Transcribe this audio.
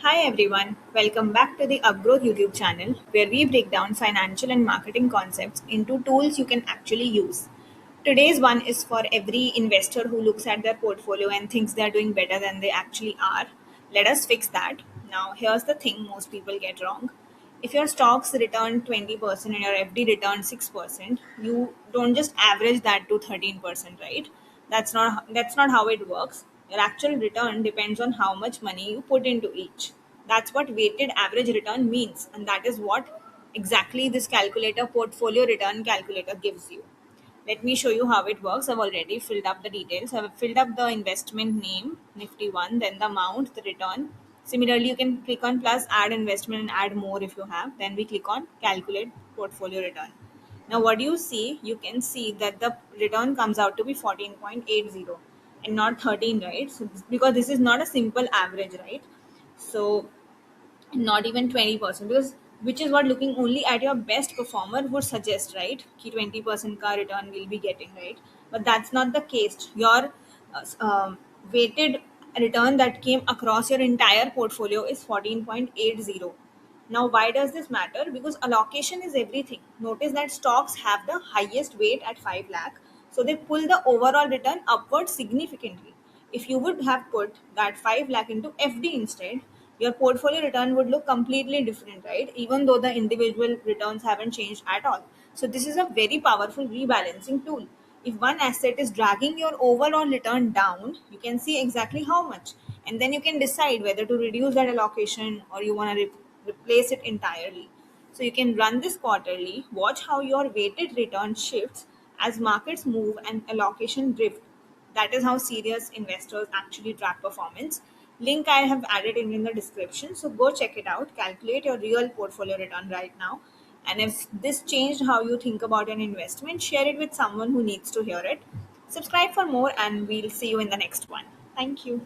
Hi everyone, welcome back to the Upgrowth YouTube channel where we break down financial and marketing concepts into tools you can actually use. Today's one is for every investor who looks at their portfolio and thinks they're doing better than they actually are. Let us fix that. Now, here's the thing most people get wrong. If your stocks return 20% and your FD returns 6%, you don't just average that to 13%, right? That's not how it works. Your actual return depends on how much money you put into each. That's what weighted average return means, and that is what exactly this calculator portfolio return calculator gives you. Let me show you how it works. I've already filled up the details. I've filled up the investment name, Nifty 1, then the amount, the return. Similarly, you can click on plus, add investment, and add more if you have. Then we click on calculate portfolio return. Now, what do you see? You can see that the return comes out to be 14.80 and not 13, right? So, because this is not a simple average, right? So, not even 20%, because which is what looking only at your best performer would suggest, right? Ki 20% ka return will be getting, right? But that's not the case. Your weighted return that came across your entire portfolio is 14.80. Now, why does this matter? Because allocation is everything. Notice that stocks have the highest weight at 5 lakh, so they pull the overall return upward significantly. If you would have put that 5 lakh into FD instead, your portfolio return would look completely different, right? Even though the individual returns haven't changed at all. So, this is a very powerful rebalancing tool. If one asset is dragging your overall return down, you can see exactly how much, and then you can decide whether to reduce that allocation or you want to replace it entirely. So you can run this quarterly, watch how your weighted return shifts as markets move and allocation drift. That is how serious investors actually track performance. Link I have added in the description. So go check it out. Calculate your real portfolio return right now. And if this changed how you think about an investment, share it with someone who needs to hear it. Subscribe for more, and we'll see you in the next one. Thank you.